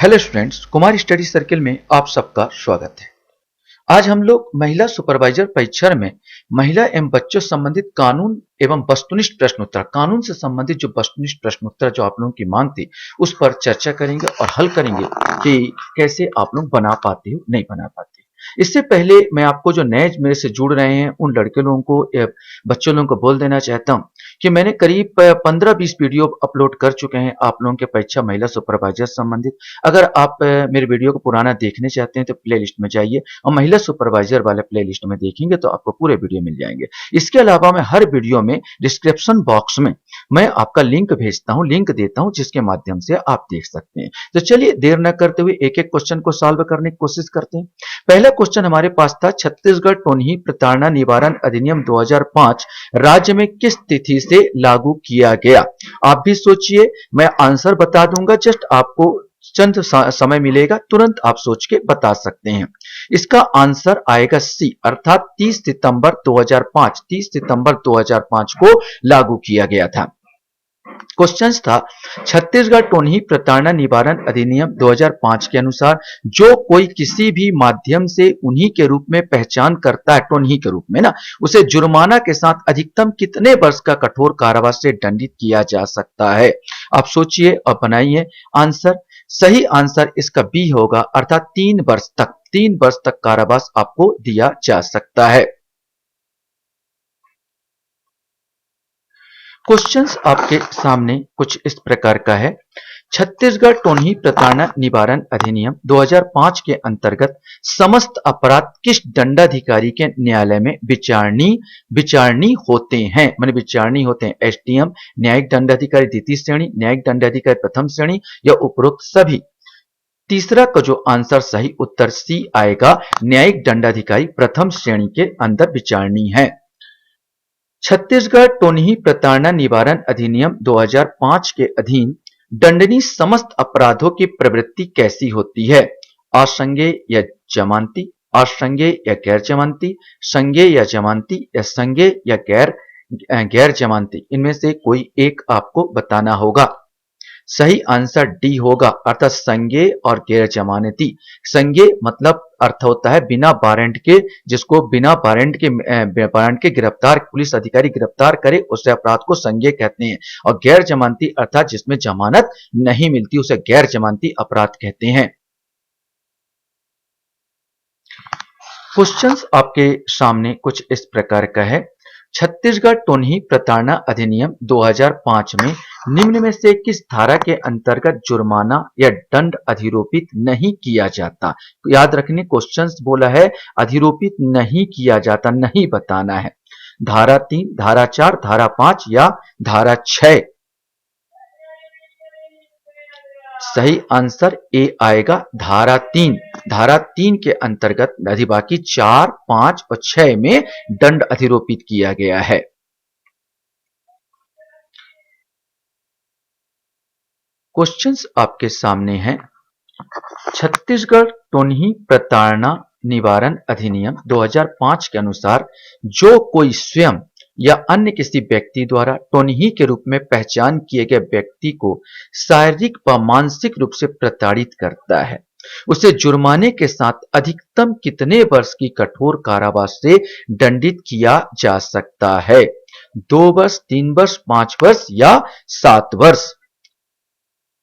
Hello students, Kumar study circle में आप सबका स्वागत है। आज हम लोग महिला सुपरवाइजर परीक्षा में महिला एवं बच्चों संबंधित कानून एवं वस्तुनिष्ठ प्रश्नोत्तर, कानून से संबंधित जो वस्तुनिष्ठ प्रश्नोत्तर जो आप लोगों की मांग थी उस पर चर्चा करेंगे और हल करेंगे कि कैसे आप लोग बना पाते हो, नहीं बना पाते। इससे पहले मैं आपको जो नए मेरे से जुड़ रहे हैं उन लड़के लोगों को या बच्चों लोगों को बोल देना चाहता हूं कि मैंने करीब 15-20 वीडियो अपलोड कर चुके हैं आप लोगों के परीक्षा महिला सुपरवाइजर संबंधित। अगर आप मेरे वीडियो को पुराना देखने चाहते हैं तो प्लेलिस्ट में जाइए और महिला सुपरवाइजर वाले प्लेलिस्ट में देखेंगे तो आपको पूरे वीडियो मिल जाएंगे। इसके अलावा मैं हर वीडियो में डिस्क्रिप्शन बॉक्स में मैं आपका लिंक भेजता हूं, लिंक देता हूं, जिसके माध्यम से आप देख सकते हैं। तो चलिए देर न करते हुए एक एक क्वेश्चन को सॉल्व करने की कोशिश करते हैं। पहला क्वेश्चन हमारे पास था, छत्तीसगढ़ टोनही प्रताड़ना निवारण अधिनियम 2005 राज्य में किस तिथि से लागू किया गया? आप भी सोचिए, मैं आंसर बता दूंगा, जस्ट आपको चंद समय मिलेगा, तुरंत आप सोच के बता सकते हैं। इसका आंसर आएगा सी, अर्थात 30 सितंबर 2005। 30 सितंबर 2005 को लागू किया गया था। क्वेश्चन था, छत्तीसगढ़ टोनही प्रताड़ना निवारण अधिनियम 2005 के अनुसार जो कोई किसी भी माध्यम से उन्हीं के रूप में पहचान करता है, टोनही के रूप में ना, उसे जुर्माना के साथ अधिकतम कितने वर्ष का कठोर कारावास से दंडित किया जा सकता है? आप सोचिए और बनाइए आंसर। सही आंसर इसका बी होगा, अर्थात 3 वर्ष तक, 3 वर्ष तक कारावास आपको दिया जा सकता है। क्वेश्चंस आपके सामने कुछ इस प्रकार का है। छत्तीसगढ़ टोनही प्रताड़ना निवारण अधिनियम 2005 के अंतर्गत समस्त अपराध किस दंडाधिकारी के न्यायालय में विचारणी होते हैं? माने विचारणी होते हैं। एसडीएम, न्यायिक दंडाधिकारी द्वितीय श्रेणी, न्यायिक दंडाधिकारी प्रथम श्रेणी या उपरोक्त सभी? तीसरा का जो आंसर सही उत्तर सी आएगा, न्यायिक दंडाधिकारी प्रथम श्रेणी के अंदर विचारणी है। छत्तीसगढ़ टोनही प्रताड़ना निवारण अधिनियम 2005 के अधीन दंडनीय समस्त अपराधों की प्रवृत्ति कैसी होती है? असंज्ञेय या जमानती, असंज्ञेय या गैर जमानती, संज्ञेय या जमानती या संज्ञेय या गैर जमानती? इनमें से कोई एक आपको बताना होगा। सही आंसर डी होगा, अर्थात संज्ञेय और गैर जमानती। संज्ञेय मतलब अर्थ होता है बिना वारंट के, जिसको बिना वारंट के गिरफ्तार, पुलिस अधिकारी गिरफ्तार करे उसे अपराध को संज्ञेय कहते हैं। और गैर जमानती अर्थात जिसमें जमानत नहीं मिलती उसे गैर जमानती अपराध कहते हैं। क्वेश्चंस आपके सामने कुछ इस प्रकार का है। छत्तीसगढ़ टोनही प्रताड़ना अधिनियम 2005 में निम्न में से किस धारा के अंतर्गत जुर्माना या दंड अधिरोपित नहीं किया जाता? याद रखने, क्वेश्चंस बोला है अधिरोपित नहीं किया जाता, नहीं बताना है। धारा 3, धारा 4, धारा 5 या धारा 6? सही आंसर ए आएगा, धारा 3। धारा 3 के अंतर्गत बाकी 4, 5 और 6 में दंड अधिरोपित किया गया है। क्वेश्चंस आपके सामने हैं। छत्तीसगढ़ टोनही प्रताड़ना निवारण अधिनियम 2005 के अनुसार जो कोई स्वयं या अन्य किसी व्यक्ति द्वारा टोनही के रूप में पहचान किए गए व्यक्ति को शारीरिक व मानसिक रूप से प्रताड़ित करता है, उसे जुर्माने के साथ अधिकतम कितने वर्ष की कठोर कारावास से दंडित किया जा सकता है? 2 वर्ष, 3 वर्ष, 5 वर्ष या 7 वर्ष?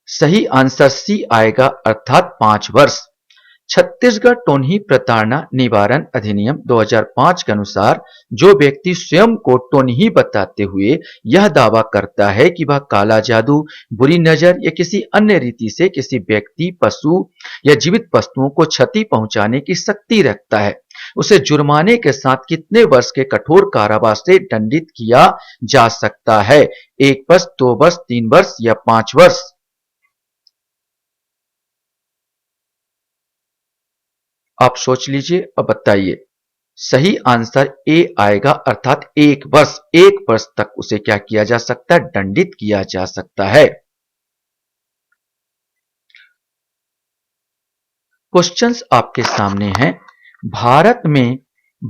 सही आंसर सी आएगा, अर्थात 5 वर्ष। छत्तीसगढ़ टोनही प्रताड़ना निवारण अधिनियम 2005 के अनुसार जो व्यक्ति स्वयं को टोनही बताते हुए यह दावा करता है कि वह काला जादू, बुरी नजर या किसी अन्य रीति से किसी व्यक्ति, पशु या जीवित वस्तुओं को क्षति पहुंचाने की शक्ति रखता है, उसे जुर्माने के साथ कितने वर्ष के कठोर कारावास से दंडित किया जा सकता है? 1 वर्ष, 2 वर्ष, 3 वर्ष या 5 वर्ष? आप सोच लीजिए और बताइए। सही आंसर ए आएगा, अर्थात 1 वर्ष। 1 वर्ष तक उसे क्या किया जा सकता है? दंडित किया जा सकता है। क्वेश्चंस आपके सामने हैं। भारत में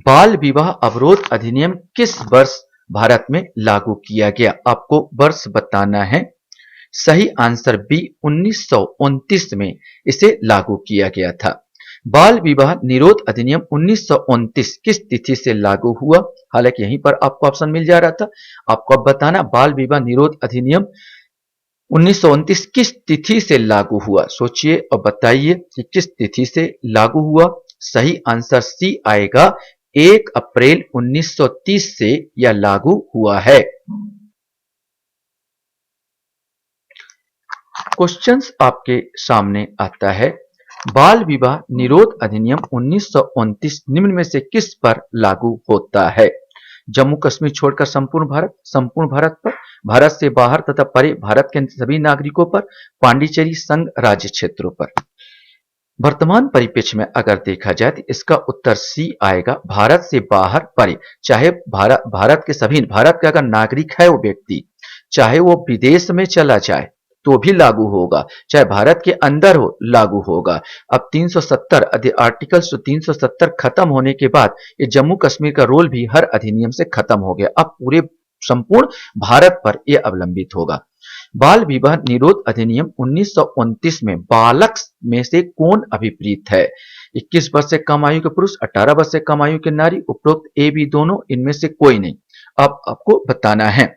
बाल विवाह अवरोध अधिनियम किस वर्ष भारत में लागू किया गया? आपको वर्ष बताना है। सही आंसर बी 1929 में इसे लागू किया गया था। बाल विवाह निरोध अधिनियम 1929 किस तिथि से लागू हुआ? हालांकि यहीं पर आपको ऑप्शन मिल जा रहा था। आपको अब बताना बाल विवाह निरोध अधिनियम 1929 किस तिथि से लागू हुआ? सोचिए और बताइए कि किस तिथि से लागू हुआ। सही आंसर सी आएगा, 1 अप्रैल 1930 से यह लागू हुआ है। क्वेश्चंस आपके सामने आता है, बाल विवाह निरोध अधिनियम 1929 निम्न में से किस पर लागू होता है? जम्मू कश्मीर छोड़कर संपूर्ण भारत पर, भारत से बाहर तथा परे भारत के सभी नागरिकों पर, पांडिचेरी संघ राज्य क्षेत्रों पर। वर्तमान परिप्रेक्ष्य में अगर देखा जाए तो इसका उत्तर सी आएगा, भारत से बाहर परे। चाहे भारत के सभी, भारत का अगर नागरिक है वो व्यक्ति, चाहे वो विदेश में चला जाए तो भी लागू होगा, चाहे भारत के अंदर हो लागू होगा। अब 370 आर्टिकल 370 खत्म होने के बाद ये जम्मू कश्मीर का रोल भी हर अधिनियम से खत्म हो गया। अब पूरे संपूर्ण भारत पर यह अवलंबित होगा। बाल विवाह निरोध अधिनियम 1929 में बालक में से कौन अभिप्रेत है? 21 वर्ष से कम आयु के पुरुष, 18 वर्ष से कम आयु के नारी, उपरोक्त ए बी दोनों, इनमें से कोई नहीं। अब आपको बताना है।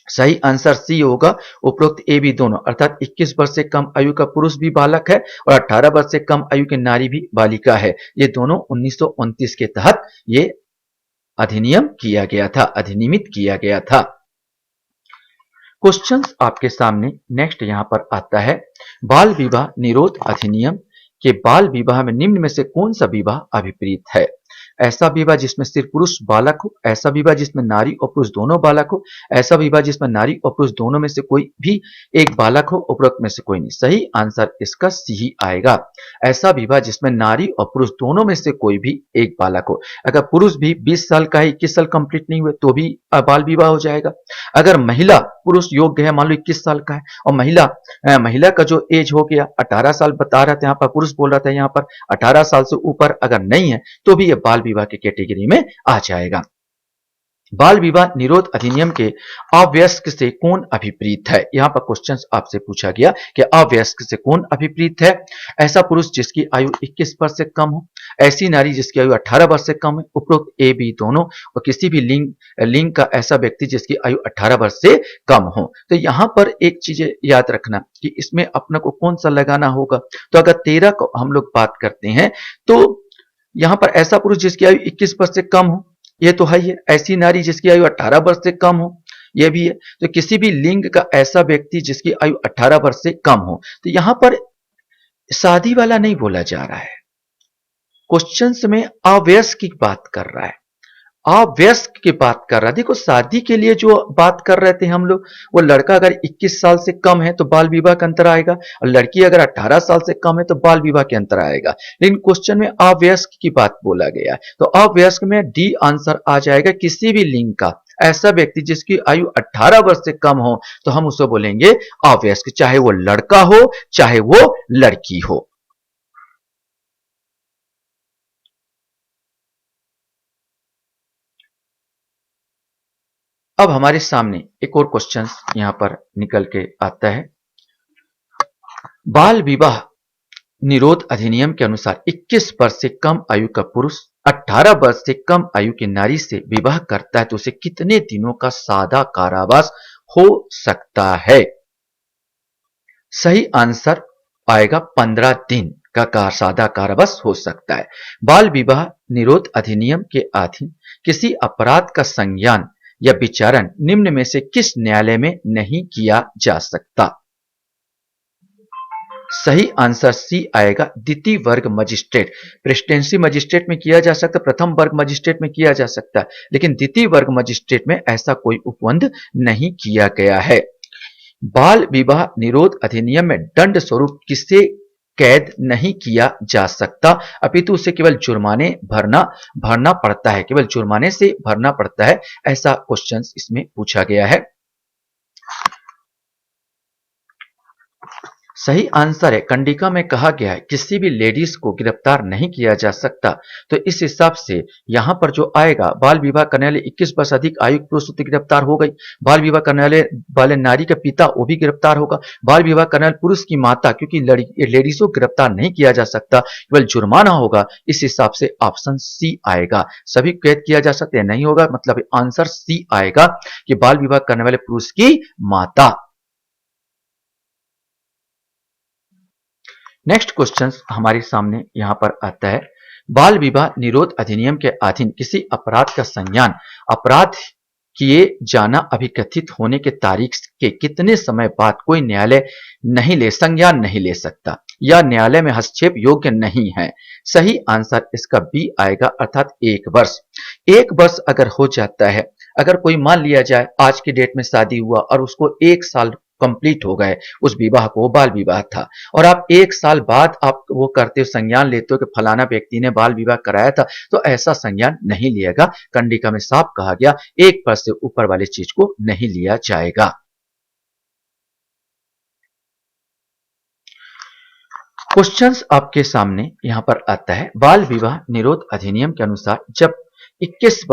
सही आंसर सी होगा, उपरोक्त ए बी दोनों, अर्थात 21 वर्ष से कम आयु का पुरुष भी बालक है और 18 वर्ष से कम आयु की नारी भी बालिका है। ये दोनों 1929 के तहत ये अधिनियम किया गया था, अधिनियमित किया गया था। क्वेश्चंस आपके सामने नेक्स्ट यहां पर आता है, बाल विवाह निरोध अधिनियम के बाल विवाह में निम्न में से कौन सा विवाह अभिप्रेत है? ऐसा विवाह जिसमें सिर्फ पुरुष बालक हो, ऐसा विवाह जिसमें नारी और पुरुष दोनों बालक हो, ऐसा विवाह जिसमें नारी और पुरुष दोनों में से कोई भी एक बालक हो, उपरोक्त में से कोई नहीं। सही आंसर इसका सी ही आएगा, ऐसा विवाह जिसमें नारी और पुरुष दोनों में से कोई भी एक बालक हो। अगर पुरुष भी 20 साल का है, 21 साल कंप्लीट नहीं हुए तो भी बाल विवाह हो जाएगा। अगर महिला पुरुष योग्य है, मान लो 21 साल का है और महिला का जो एज हो गया 18 साल बता रहा था, यहाँ पर पुरुष बोल रहा था, यहाँ पर 18 साल से ऊपर अगर नहीं है तो भी यह बाल विवाह की कैटेगरी में आ जाएगा। बाल विवाह निरोध अधिनियम के अवयस्क से कौन अभिप्रेत है? यहां पर क्वेश्चन आपसे पूछा गया कि अवयस्क से कौन अभिप्रेत है? ऐसा पुरुष जिसकी आयु 21 वर्ष से कम हो, ऐसी नारी जिसकी आयु 18 वर्ष से कम है, उपरोक्त ए बी दोनों, और किसी भी लिंग का ऐसा व्यक्ति जिसकी आयु 18 वर्ष से कम हो। तो यहां पर एक चीज याद रखना कि इसमें अपने को कौन सा लगाना होगा। तो अगर 13 को हम लोग बात करते हैं तो यहां पर ऐसा पुरुष जिसकी आयु 21 वर्ष से कम हो, ये तो है ही है। ऐसी नारी जिसकी आयु 18 वर्ष से कम हो, यह भी है। तो किसी भी लिंग का ऐसा व्यक्ति जिसकी आयु 18 वर्ष से कम हो, तो यहां पर शादी वाला नहीं बोला जा रहा है, क्वेश्चंस में अवयस्क की बात कर रहा है, अवयस्क की बात कर रहा है। देखो शादी के लिए जो बात कर रहे थे हम लोग, वो लड़का अगर 21 साल से कम है तो बाल विवाह का अंतर आएगा, और लड़की अगर 18 साल से कम है तो बाल विवाह के अंतर आएगा। लेकिन क्वेश्चन में अवयस्क की बात बोला गया है, तो अवयस्क में डी आंसर आ जाएगा, किसी भी लिंग का ऐसा व्यक्ति जिसकी आयु 18 वर्ष से कम हो तो हम उसे बोलेंगे अवयस्क, चाहे वो लड़का हो चाहे वो लड़की हो। अब हमारे सामने एक और क्वेश्चन यहां पर निकल के आता है, बाल विवाह निरोध अधिनियम के अनुसार 21 वर्ष से कम आयु का पुरुष 18 वर्ष से कम आयु की नारी से विवाह करता है तो उसे कितने दिनों का सादा कारावास हो सकता है? सही आंसर आएगा 15 दिन का सादा कारावास हो सकता है। बाल विवाह निरोध अधिनियम के अधीन किसी अपराध का संज्ञान या विचारण निम्न में से किस न्यायालय में नहीं किया जा सकता? सही आंसर सी आएगा, द्वितीय वर्ग मजिस्ट्रेट। प्रेसिडेंसी मजिस्ट्रेट में किया जा सकता है, प्रथम वर्ग मजिस्ट्रेट में किया जा सकता है, लेकिन द्वितीय वर्ग मजिस्ट्रेट में ऐसा कोई उपबंध नहीं किया गया है। बाल विवाह निरोध अधिनियम में दंड स्वरूप किसे कैद नहीं किया जा सकता, अपितु उसे केवल जुर्माने भरना पड़ता है, केवल जुर्माने से भरना पड़ता है, ऐसा क्वेश्चन इसमें पूछा गया है। सही आंसर है कंडिका में कहा गया है किसी भी लेडीज को गिरफ्तार नहीं किया जा सकता। तो इस हिसाब से यहां पर जो आएगा बाल विवाह करने वाले 21 वर्ष अधिक आयु के पुरुष तो गिरफ्तार हो गई, बाल विवाह करने वाले नारी का पिता वो भी गिरफ्तार होगा, बाल विवाह करने वाले पुरुष की माता, क्योंकि लेडीजों को गिरफ्तार नहीं किया जा सकता केवल जुर्माना होगा, इस हिसाब से ऑप्शन सी आएगा। सभी कैद किया जा सकते हैं नहीं होगा, मतलब आंसर सी आएगा कि बाल विवाह करने वाले पुरुष की माता। नेक्स्ट क्वेश्चन हमारे सामने यहां पर आता है, बाल विवाह निरोध अधिनियम के अधीन किसी अपराध का संज्ञान अपराध किए जाना अभिकथित होने के तारीख के कितने समय बाद कोई न्यायालय संज्ञान नहीं ले सकता या न्यायालय में हस्तक्षेप योग्य नहीं है। सही आंसर इसका बी आएगा, अर्थात 1 वर्ष। 1 वर्ष अगर हो जाता है, अगर कोई मान लिया जाए आज की डेट में शादी हुआ और उसको 1 साल कंप्लीट हो गए, उस विवाह को बाल विवाह था, और आप 1 साल बाद आप वो करते हो, संज्ञान लेते हो कि फलाना व्यक्ति ने बाल विवाह कराया था, तो ऐसा संज्ञान नहीं लिएगा। कंडिका में साफ कहा गया 1 वर्ष से ऊपर वाली चीज को नहीं लिया जाएगा। क्वेश्चंस आपके सामने यहां पर आता है, बाल विवाह निरोध अधिनियम के अनुसार जब 21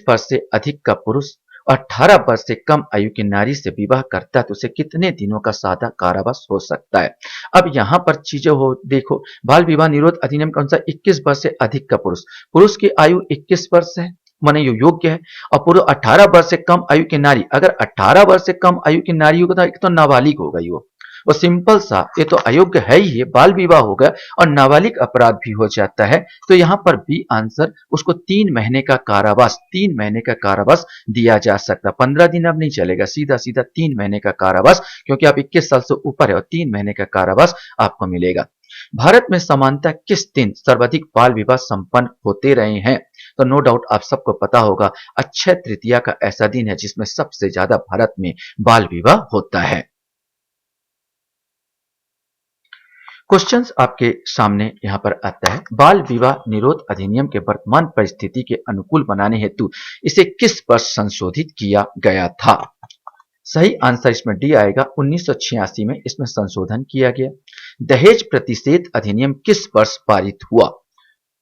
वर्ष से अधिक का पुरुष 18 वर्ष से कम आयु की नारी से विवाह करता है तो उसे कितने दिनों का सादा कारावास हो सकता है। अब यहां पर चीजें हो देखो, बाल विवाह निरोध अधिनियम के अनुसार 21 वर्ष से अधिक का पुरुष की आयु 21 वर्ष है, माने योग्य है, और पुरुष 18 वर्ष से कम आयु की नारी, अगर 18 वर्ष से कम आयु की नारी होगा तो नाबालिग हो गई वो सिंपल सा, ये तो अयोग्य है ही है, बाल विवाह होगा और नाबालिग अपराध भी हो जाता है। तो यहां पर बी आंसर, उसको 3 महीने का कारावास दिया जा सकता। 15 दिन अब नहीं चलेगा, सीधा सीधा 3 महीने का कारावास, क्योंकि आप 21 साल से ऊपर है और 3 महीने का कारावास आपको मिलेगा। भारत में सामान्यतः किस दिन सर्वाधिक बाल विवाह संपन्न होते रहे हैं? तो नो डाउट आप सबको पता होगा, अक्षय तृतीया का ऐसा दिन है जिसमें सबसे ज्यादा भारत में बाल विवाह होता है। क्वेश्चंस आपके सामने यहां पर आता है, बाल विवाह निरोध अधिनियम के वर्तमान परिस्थिति के अनुकूल बनाने हेतु इसे किस वर्ष संशोधित किया गया था? सही आंसर इसमें डी आएगा, 1986 में इसमें संशोधन किया गया। दहेज प्रतिषेध अधिनियम किस वर्ष पारित हुआ?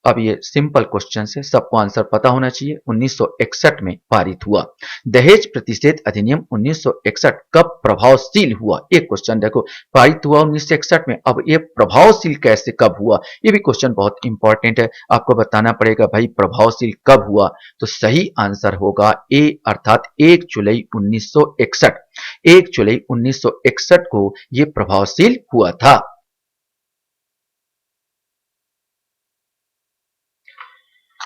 अब ये सिंपल क्वेश्चन है, सबको आंसर पता होना चाहिए। 1961 में पारित हुआ। दहेज प्रतिषेध अधिनियम 1961 कब प्रभावशील हुआ? एक क्वेश्चन देखो, पारित हुआ 1961 में, अब ये प्रभावशील कैसे कब हुआ, ये भी क्वेश्चन बहुत इंपॉर्टेंट है, आपको बताना पड़ेगा भाई प्रभावशील कब हुआ। तो सही आंसर होगा ए, अर्थात 1 जुलाई 1961। 1 जुलाई 1961 को ये प्रभावशील हुआ था।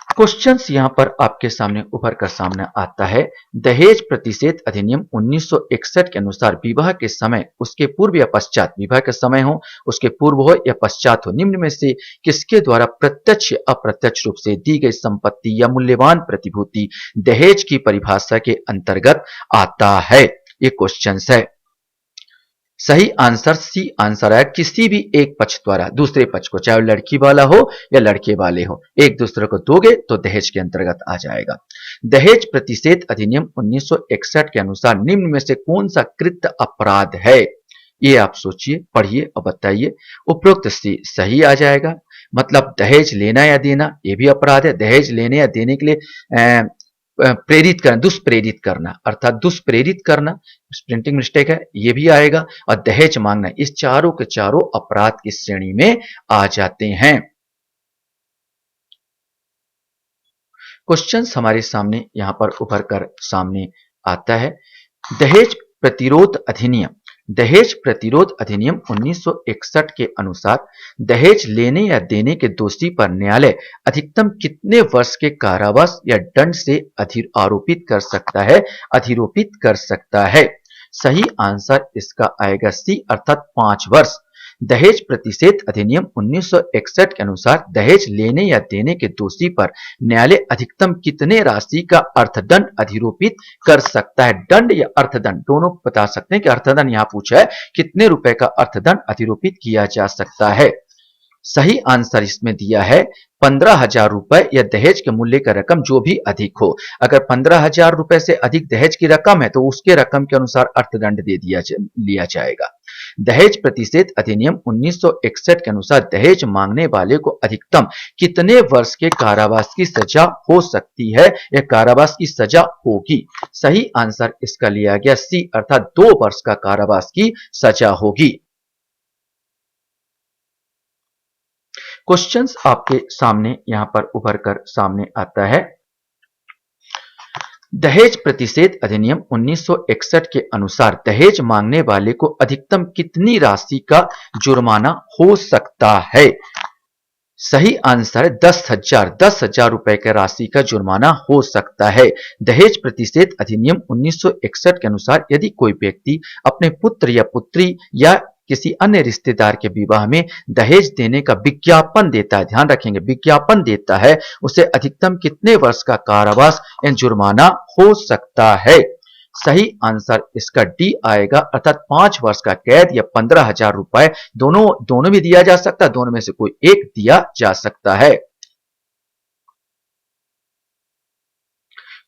क्वेश्चंस यहां पर आपके सामने उभर कर सामने आता है, दहेज प्रतिषेध अधिनियम 1961 के अनुसार विवाह के समय, उसके पूर्व या पश्चात, विवाह के समय हो, उसके पूर्व हो या पश्चात हो, निम्न में से किसके द्वारा प्रत्यक्ष या अप्रत्यक्ष रूप से दी गई संपत्ति या मूल्यवान प्रतिभूति दहेज की परिभाषा के अंतर्गत आता है? ये क्वेश्चन है। सही आंसर सी आंसर है, किसी भी एक पक्ष द्वारा दूसरे पक्ष को, चाहे लड़की वाला हो या लड़के वाले हो, एक दूसरे को दोगे तो दहेज के अंतर्गत आ जाएगा। दहेज प्रतिषेध अधिनियम 1961 के अनुसार निम्न में से कौन सा कृत्य अपराध है? ये आप सोचिए, पढ़िए और बताइए। उपरोक्त सी सही आ जाएगा, मतलब दहेज लेना या देना ये भी अपराध है। दहेज लेने या देने के लिए प्रेरित करना, दुष्प्रेरित करना, अर्थात दुष्प्रेरित करना, प्रिंटिंग मिस्टेक है, ये भी आएगा, और दहेज मांगना, इस चारों के चारों अपराध की श्रेणी में आ जाते हैं। क्वेश्चंस हमारे सामने यहां पर उभर कर सामने आता है, दहेज प्रतिरोध अधिनियम, दहेज प्रतिरोध अधिनियम 1961 के अनुसार दहेज लेने या देने के दोषी पर न्यायालय अधिकतम कितने वर्ष के कारावास या दंड से आरोपित कर सकता है, अधिरोपित कर सकता है? सही आंसर इसका आएगा सी, अर्थात 5 वर्ष। दहेज प्रतिषेध अधिनियम 1961 के अनुसार दहेज लेने या देने के दोषी पर न्यायालय अधिकतम कितने राशि का अर्थदंड अधिरोपित कर सकता है? दंड या अर्थदंड दोनों बता सकते हैं कि अर्थदंड यहां पूछा है, कितने रुपए का अर्थदंड अधिरोपित किया जा सकता है। सही आंसर इसमें दिया है 15,000 रुपए या दहेज के मूल्य का रकम जो भी अधिक हो। अगर 15,000 रुपए से अधिक दहेज की रकम है तो उसके रकम के अनुसार अर्थदंड दे लिया जाएगा। दहेज प्रतिषेध अधिनियम 1961 के अनुसार दहेज मांगने वाले को अधिकतम कितने वर्ष के कारावास की सजा हो सकती है या कारावास की सजा होगी? सही आंसर इसका लिया गया सी, अर्थात 2 वर्ष का कारावास की सजा होगी। क्वेश्चंस आपके सामने यहां पर उभर कर सामने आता है। दहेज प्रतिषेध अधिनियम 1961 के अनुसार दहेज मांगने वाले को अधिकतम कितनी राशि का जुर्माना हो सकता है? सही आंसर है 10,000 रुपए की राशि का जुर्माना हो सकता है। दहेज प्रतिषेध अधिनियम 1961 के अनुसार यदि कोई व्यक्ति अपने पुत्र या पुत्री या किसी अन्य रिश्तेदार के विवाह में दहेज देने का विज्ञापन देता है, ध्यान रखेंगे विज्ञापन देता है, उसे अधिकतम कितने वर्ष का कारावास या जुर्माना हो सकता है? सही आंसर इसका डी आएगा, अर्थात 5 वर्ष का कैद या 15,000 रुपए, दोनों भी दिया जा सकता है, दोनों में से कोई एक दिया जा सकता है।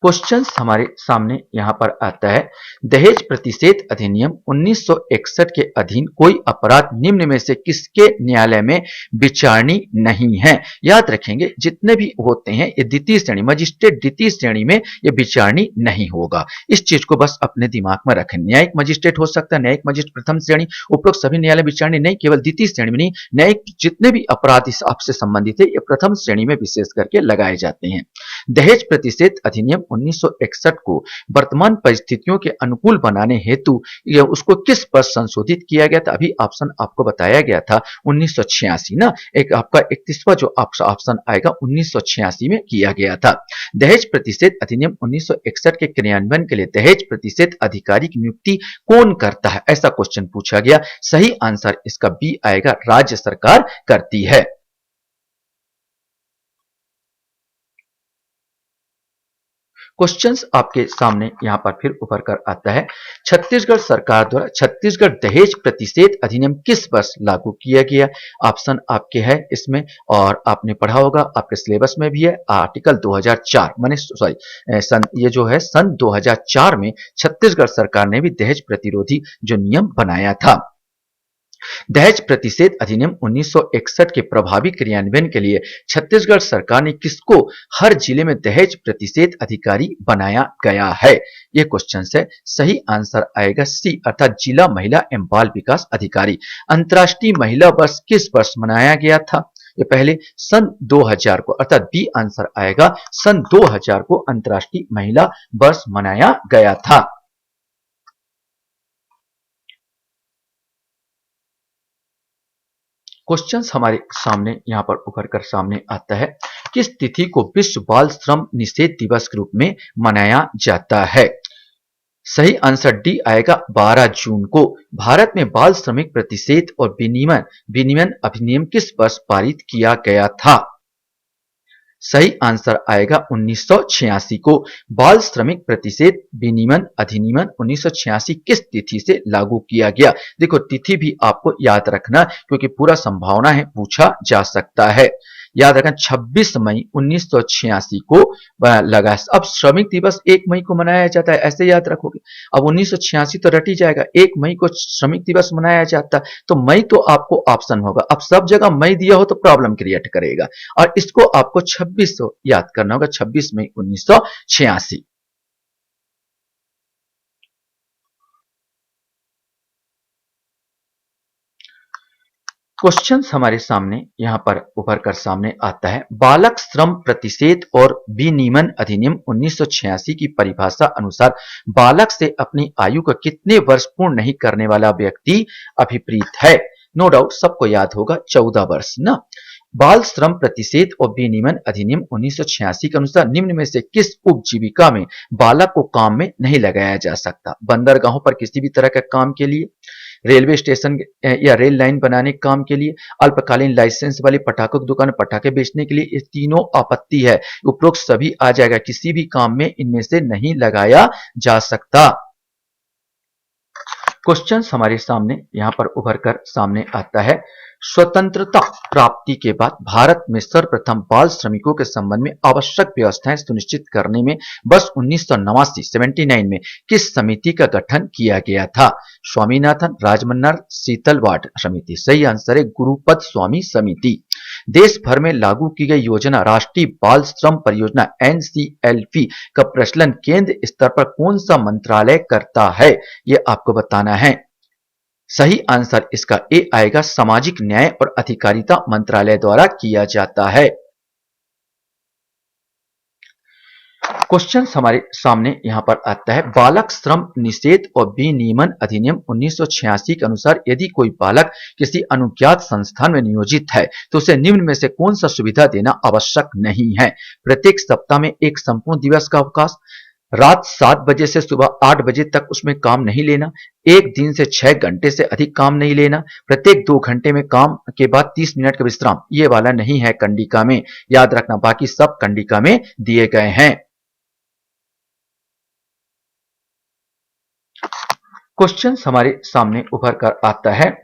क्वेश्चंस हमारे सामने यहां पर आता है। दहेज प्रतिषेध अधिनियम 1961 के अधीन कोई अपराध निम्न में से किसके न्यायालय में विचारणीय नहीं है? याद रखेंगे जितने भी होते हैं ये द्वितीय श्रेणी, मजिस्ट्रेट द्वितीय श्रेणी में ये विचारणीय नहीं होगा। इस चीज को बस अपने दिमाग में रखें। न्यायिक मजिस्ट्रेट हो सकता है, न्यायिक मजिस्ट्रेट प्रथम श्रेणी, उपरोक्त सभी न्यायालय विचारणीय नहीं, केवल द्वितीय श्रेणी में नहीं, न्यायिक जितने भी अपराध इस आपसे संबंधित है ये प्रथम श्रेणी में विशेष करके लगाए जाते हैं। दहेज प्रतिषेध अधिनियम 1961 को वर्तमान परिस्थितियों के अनुकूल बनाने हेतु उसको किस पर संशोधित किया गया था? अभी ऑप्शन आपको बताया गया था 1986 ना, एक आपका 31वां जो ऑप्शन आएगा 1986 में किया गया था। दहेज प्रतिषेध अधिनियम 1961 के क्रियान्वयन के लिए दहेज प्रतिषेध अधिकारी की नियुक्ति कौन करता है? ऐसा क्वेश्चन पूछा गया। सही आंसर इसका बी आएगा, राज्य सरकार करती है। क्वेश्चंस आपके सामने यहां पर फिर उभर कर आता है। छत्तीसगढ़ सरकार द्वारा छत्तीसगढ़ दहेज प्रतिषेध अधिनियम किस वर्ष लागू किया गया? ऑप्शन आपके है इसमें और आपने पढ़ा होगा, आपके सिलेबस में भी है। आर्टिकल 2004 माने सॉरी सन ये जो है सन 2004 में छत्तीसगढ़ सरकार ने भी दहेज प्रतिरोधी जो नियम बनाया था। दहेज प्रतिषेध अधिनियम 1961 के प्रभावी क्रियान्वयन के लिए छत्तीसगढ़ सरकार ने किसको हर जिले में दहेज प्रतिषेध अधिकारी बनाया गया है? यह क्वेश्चन है। सही आंसर आएगा सी, अर्थात जिला महिला एवं बाल विकास अधिकारी। अंतर्राष्ट्रीय महिला वर्ष किस वर्ष मनाया गया था? ये पहले सन 2000 को, अर्थात बी आंसर आएगा, सन 2000 को अंतर्राष्ट्रीय महिला वर्ष मनाया गया था। क्वेश्चंस हमारे सामने यहां पर उभर कर सामने आता है। किस तिथि को विश्व बाल श्रम निषेध दिवस के रूप में मनाया जाता है? सही आंसर डी आएगा, 12 जून को। भारत में बाल श्रमिक प्रतिषेध और विनियमन अधिनियम किस वर्ष पारित किया गया था? सही आंसर आएगा 1986 को। बाल श्रमिक प्रतिषेध विनियमन अधिनियम 1986 किस तिथि से लागू किया गया? देखो तिथि भी आपको याद रखना क्योंकि पूरा संभावना है पूछा जा सकता है। याद रखना 26 मई 1986 को लगा। अब श्रमिक दिवस 1 मई को मनाया जाता है, ऐसे याद रखोगे। अब 1986 तो रट ही जाएगा, 1 मई को श्रमिक दिवस मनाया जाता, तो मई तो आपको ऑप्शन होगा। अब सब जगह मई दिया हो तो प्रॉब्लम क्रिएट करेगा और इसको आपको 26 याद करना होगा, 26 मई 1986। क्वेश्चंस हमारे सामने यहां पर उभर कर सामने आता है। बालक श्रम प्रतिषेध और विनियमन अधिनियम 1986 की परिभाषा अनुसार बालक से अपनी आयु का कितने वर्ष पूर्ण नहीं करने वाला व्यक्ति अभिप्रेत है? नो डाउट सबको याद होगा 14 वर्ष ना। बाल श्रम प्रतिषेध और विनियमन अधिनियम 1986 के अनुसार निम्न में से किस उपजीविका में बालक को काम में नहीं लगाया जा सकता? बंदरगाहों पर किसी भी तरह के काम के लिए, रेलवे स्टेशन या रेल लाइन बनाने के काम के लिए, अल्पकालीन लाइसेंस वाली पटाखों की दुकान पटाखे बेचने के लिए, ये तीनों आपत्ति है। उपरोक्त सभी आ जाएगा, किसी भी काम में इनमें से नहीं लगाया जा सकता। क्वेश्चंस हमारे सामने यहां पर उभर कर सामने आता है। स्वतंत्रता प्राप्ति के बाद भारत में सर्वप्रथम बाल श्रमिकों के संबंध में आवश्यक व्यवस्थाएं सुनिश्चित करने में वर्ष 1979 में किस समिति का गठन किया गया था? स्वामीनाथन राजमन्ना शीतलवाड़ समिति। सही आंसर है गुरुपद स्वामी समिति। देश भर में लागू की गई योजना राष्ट्रीय बाल श्रम परियोजना NCLP का प्रचलन केंद्र स्तर पर कौन सा मंत्रालय करता है? यह आपको बताना है। सही आंसर इसका ए आएगा, सामाजिक न्याय और अधिकारिता मंत्रालय द्वारा किया जाता है। क्वेश्चन हमारे सामने यहां पर आता है, बालक श्रम निषेध और विनियमन अधिनियम 1986 के अनुसार यदि कोई बालक किसी अनुज्ञात संस्थान में नियोजित है तो उसे निम्न में से कौन सा सुविधा देना आवश्यक नहीं है? प्रत्येक सप्ताह में एक संपूर्ण दिवस का अवकाश, रात 7 बजे से सुबह 8 बजे तक उसमें काम नहीं लेना, एक दिन से 6 घंटे से अधिक काम नहीं लेना, प्रत्येक 2 घंटे में काम के बाद 30 मिनट का विश्राम। ये वाला नहीं है कंडिका में, याद रखना, बाकी सब कंडिका में दिए गए हैं। क्वेश्चन हमारे सामने उभर कर आता है,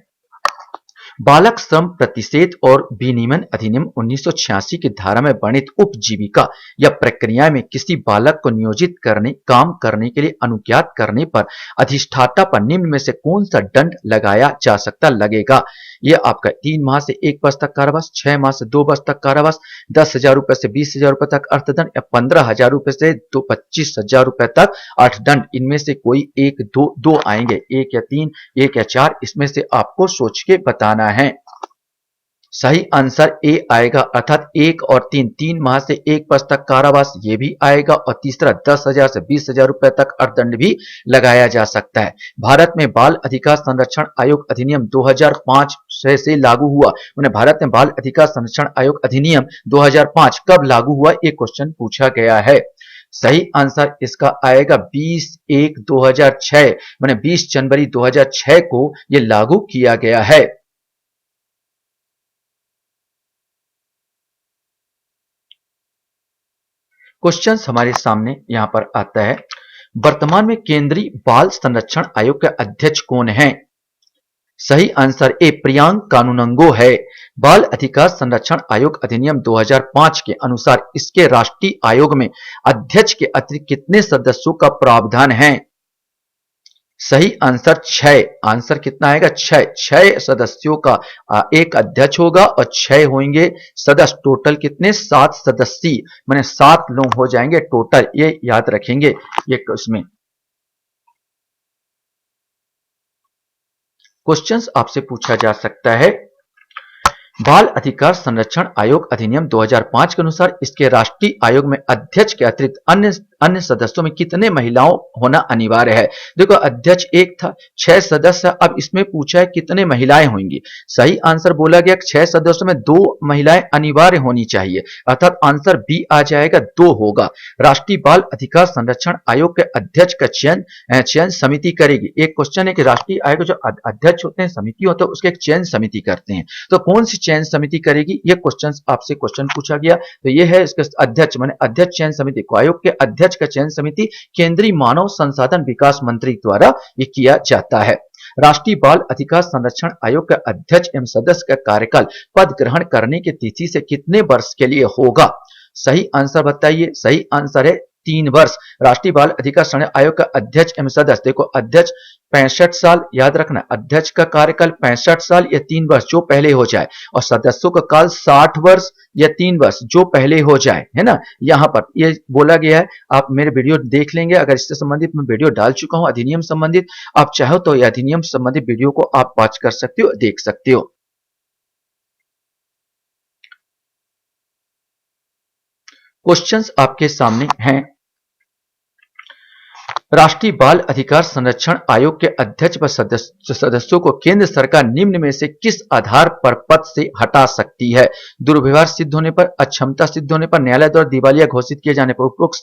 बालक श्रम प्रतिषेध और विनियमन अधिनियम 1986 की धारा में वर्णित उपजीविका या प्रक्रिया में किसी बालक को नियोजित करने, काम करने के लिए अनुज्ञात करने पर अधिष्ठाता पर निम्न में से कौन सा दंड लगाया जा सकता लगेगा? यह आपका 3 माह से 1 वर्ष तक कारावास, 6 माह से 2 वर्ष तक कारावास, 10,000 रुपए से 20,000 रुपए तक अर्थदंड या 15,000 रुपए से 25,000 रुपए तक अर्थदंड। इनमें से कोई एक दो आएंगे, 1 या 3, 1 या 4, इसमें से आपको सोच के बताना है। सही आंसर ए आएगा, अर्थात 1 और 3, 3 माह से 1 वर्ष तक कारावास, ये भी आएगा, और तीसरा 10,000 से 20,000 रुपए तक अर्थदंड भी लगाया जा सकता है। भारत में बाल अधिकार संरक्षण आयोग अधिनियम 2005 से लागू हुआ। उन्हें भारत में बाल अधिकार संरक्षण आयोग अधिनियम 2005 कब लागू हुआ, ये क्वेश्चन पूछा गया है। सही आंसर इसका आएगा 20/1/2006, माने 20 जनवरी 2006 को यह लागू किया गया है। क्वेश्चन हमारे सामने यहां पर आता है, वर्तमान में केंद्रीय बाल संरक्षण आयोग के अध्यक्ष कौन हैं? सही आंसर ए प्रियांक कानूनगो है। बाल अधिकार संरक्षण आयोग अधिनियम 2005 के अनुसार इसके राष्ट्रीय आयोग में अध्यक्ष के अतिरिक्त कितने सदस्यों का प्रावधान है? सही आंसर 6। आंसर कितना आएगा? 6 सदस्यों का एक अध्यक्ष होगा और 6 होंगे सदस्य। टोटल कितने? 7 सदस्य, माने 7 लोग हो जाएंगे टोटल, ये याद रखेंगे। ये इसमें क्वेश्चंस आपसे पूछा जा सकता है, बाल अधिकार संरक्षण आयोग अधिनियम 2005 के अनुसार इसके राष्ट्रीय आयोग में अध्यक्ष के अतिरिक्त अन्य सदस्यों में कितने महिलाओं होना अनिवार्य है? देखो, अध्यक्ष एक था, 6 सदस्य, अब इसमें पूछा है कितने महिलाएं होंगी। सही आंसर बोला गया 6 सदस्यों में 2 महिलाएं अनिवार्य होनी चाहिए, अर्थात आंसर बी आ जाएगा, 2 होगा। राष्ट्रीय बाल अधिकार संरक्षण आयोग के अध्यक्ष का चयन समिति करेगी। एक क्वेश्चन है कि राष्ट्रीय आयोग जो अध्यक्ष होते हैं, समिति होता है, उसके एक चयन समिति करते हैं, तो कौन सी चयन समिति करेगी? ये आपसे क्वेश्चन पूछा गया, तो ये है इसका अध्यक्ष, माने अध्यक्ष चयन समिति को। आयोग के अध्यक्ष का चयन समिति केंद्रीय मानव संसाधन विकास मंत्री द्वारा ये किया जाता है। राष्ट्रीय बाल अधिकार संरक्षण आयोग का अध्यक्ष एवं सदस्य का कार्यकाल पद ग्रहण करने की तिथि से कितने वर्ष के लिए होगा? सही आंसर बताइए। सही आंसर है 3 वर्ष। राष्ट्रीय बाल अधिकार संरक्षण आयोग का अध्यक्ष एवं सदस्य, देखो अध्यक्ष 65 साल, याद रखना, अध्यक्ष का कार्यकाल 65 साल या 3 वर्ष जो पहले हो जाए, और सदस्यों का काल 60 वर्ष या 3 वर्ष जो पहले हो जाए, है ना। यहां पर ये बोला गया है, आप मेरे वीडियो देख लेंगे, अगर इससे संबंधित मैं वीडियो डाल चुका हूं अधिनियम संबंधित, आप चाहो तो यह अधिनियम संबंधित वीडियो को आप वॉच कर सकते हो, देख सकते हो। क्वेश्चंस आपके सामने हैं, राष्ट्रीय बाल अधिकार संरक्षण आयोग के अध्यक्ष व सदस्यों को केंद्र सरकार निम्न में से किस आधार पर पद से हटा सकती है? दुर्व्यवहार सिद्ध होने पर, अक्षमता सिद्ध होने पर, न्यायालय द्वारा दिवालिया घोषित किए जाने पर, उपरोक्त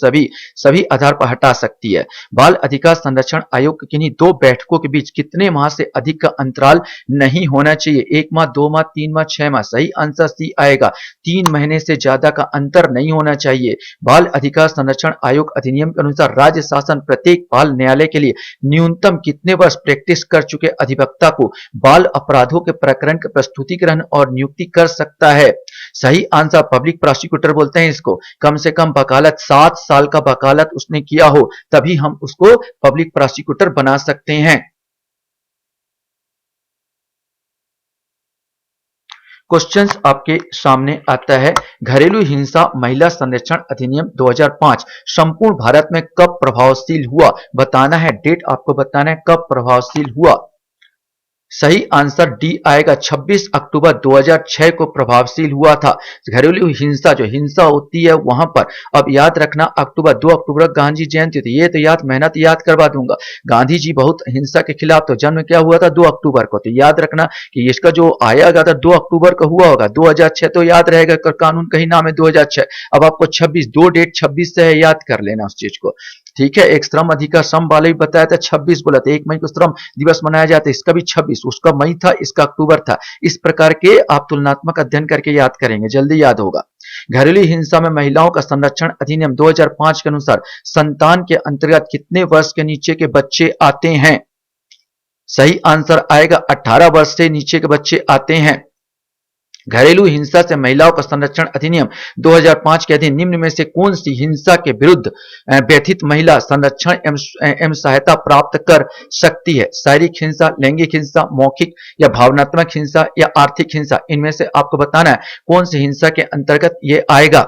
सभी आधार पर हटा सकती है। बाल अधिकार संरक्षण आयोग की किन्हीं 2 बैठकों के बीच कितने माह से अधिक का अंतराल नहीं होना चाहिए? 1 माह, 2 माह, 3 माह, 6 माह। सही आंसर सी आएगा, 3 महीने से ज्यादा का अंतर नहीं होना चाहिए। बाल अधिकार संरक्षण आयोग अधिनियम के अनुसार राज्य शासन प्रत्येक एक बाल न्यायालय के लिए न्यूनतम कितने वर्ष प्रैक्टिस कर चुके अधिवक्ता को बाल अपराधों के प्रकरण के प्रस्तुतिकरण और नियुक्ति कर सकता है? सही आंसर पब्लिक प्रोसिक्यूटर बोलते हैं इसको। कम से कम वकालत 7 साल का वकालत उसने किया हो तभी हम उसको पब्लिक प्रोसिक्यूटर बना सकते हैं। क्वेश्चंस आपके सामने आता है, घरेलू हिंसा महिला संरक्षण अधिनियम 2005 संपूर्ण भारत में कब प्रभावशील हुआ? बताना है, डेट आपको बताना है कब प्रभावशील हुआ। सही आंसर डी आएगा, 26 अक्टूबर 2006 को प्रभावशील हुआ था। घरेलू हिंसा जो हिंसा होती है वहां पर, अब याद रखना अक्टूबर 2 अक्टूबर गांधी जयंती थी, ये तो याद मेहनत याद करवा दूंगा। गांधी जी बहुत हिंसा के खिलाफ, तो जन्म क्या हुआ था 2 अक्टूबर को, तो याद रखना कि इसका जो आएगा था 2 अक्टूबर को हुआ होगा। 2006 तो याद रहेगा, कानून कहीं नाम है 2006। अब आपको 26 दो डेट 26 से है, याद कर लेना उस चीज को, ठीक है। एक श्रम अधिकार श्रम वाले भी बताया था 26 बोला था, 1 मई को श्रम दिवस मनाया जाता है, इसका भी 26, उसका मई था इसका अक्टूबर था। इस प्रकार के आप तुलनात्मक अध्ययन करके याद करेंगे, जल्दी याद होगा। घरेलू हिंसा में महिलाओं का संरक्षण अधिनियम 2005 के अनुसार संतान के अंतर्गत कितने वर्ष के नीचे के बच्चे आते हैं? सही आंसर आएगा 18 वर्ष से नीचे के बच्चे आते हैं। घरेलू हिंसा से महिलाओं का संरक्षण अधिनियम 2005 के अधीन निम्न में से कौन सी हिंसा के विरुद्ध व्यथित महिला संरक्षण एवं सहायता प्राप्त कर सकती है? शारीरिक हिंसा, लैंगिक हिंसा, मौखिक या भावनात्मक हिंसा या आर्थिक हिंसा, इनमें से आपको बताना है कौन सी हिंसा के अंतर्गत ये आएगा।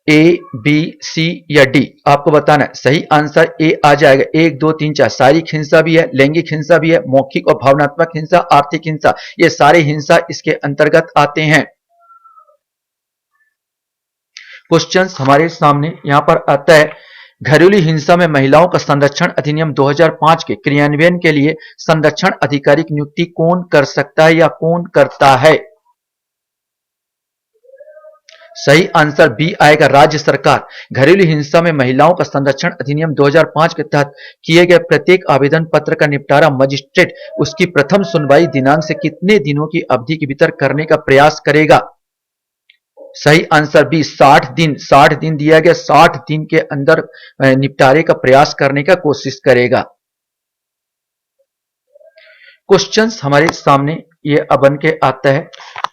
ए, बी, सी या डी आपको बताना है। सही आंसर ए आ जाएगा, 1 2 3 4। शारीरिक हिंसा भी है, लैंगिक हिंसा भी है, मौखिक और भावनात्मक हिंसा, आर्थिक हिंसा, ये सारे हिंसा इसके अंतर्गत आते हैं। क्वेश्चंस हमारे सामने यहां पर आता है, घरेलू हिंसा में महिलाओं का संरक्षण अधिनियम 2005 के क्रियान्वयन के लिए संरक्षण अधिकारी की नियुक्ति कौन कर सकता है या कौन करता है? सही आंसर बी आएगा, राज्य सरकार। घरेलू हिंसा में महिलाओं का संरक्षण अधिनियम 2005 के तहत किए गए प्रत्येक आवेदन पत्र का निपटारा मजिस्ट्रेट उसकी प्रथम सुनवाई दिनांक से कितने दिनों की अवधि के भीतर करने का प्रयास करेगा? सही आंसर बी 60 दिन। 60 दिन दिया गया, 60 दिन के अंदर निपटारे का प्रयास करने का कोशिश करेगा। क्वेश्चंस हमारे सामने ये बन के आता है,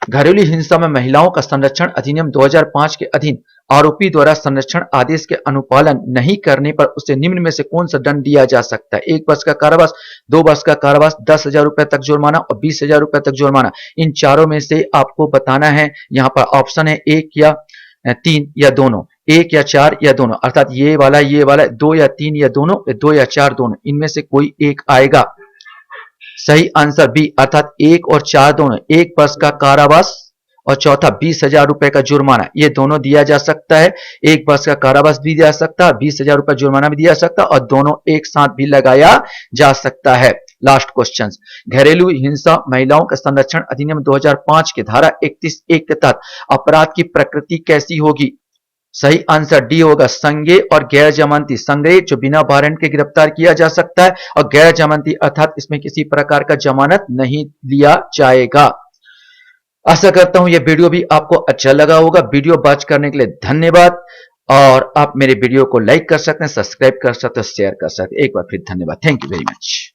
घरेलू हिंसा में महिलाओं का संरक्षण अधिनियम 2005 के अधीन आरोपी द्वारा संरक्षण आदेश के अनुपालन नहीं करने पर उसे निम्न में से कौन सा दंड दिया जा सकता है? 1 वर्ष का कारावास, 2 वर्ष का कारावास, 10,000 रुपए तक जुर्माना और 20,000 रुपए तक जुर्माना। इन चारों में से आपको बताना है, यहां पर ऑप्शन है 1 या 3 या दोनों, 1 या 4 या दोनों, अर्थात ये वाला 2 या 3 या दोनों, 2 या 4 दोनों, इनमें से कोई एक आएगा। सही आंसर बी, अर्थात 1 और 4 दोनों, 1 वर्ष का कारावास और चौथा 20,000 रुपए का जुर्माना, ये दोनों दिया जा सकता है। 1 वर्ष का कारावास भी दिया सकता है, 20,000 रुपए जुर्माना भी दिया सकता है और दोनों एक साथ भी लगाया जा सकता है। लास्ट क्वेश्चन, घरेलू हिंसा महिलाओं के संरक्षण अधिनियम 2005 के धारा 31(1) के तहत अपराध की प्रकृति कैसी होगी? सही आंसर डी होगा, संज्ञेय और गैर जमानती। संज्ञेय जो बिना वारंट के गिरफ्तार किया जा सकता है और गैर जमानती अर्थात इसमें किसी प्रकार का जमानत नहीं लिया जाएगा। आशा करता हूं यह वीडियो भी आपको अच्छा लगा होगा। वीडियो वॉच करने के लिए धन्यवाद, और आप मेरे वीडियो को लाइक कर सकते हैं, सब्सक्राइब कर सकते हैं, शेयर कर सकते हैं। एक बार फिर धन्यवाद, थैंक यू वेरी मच।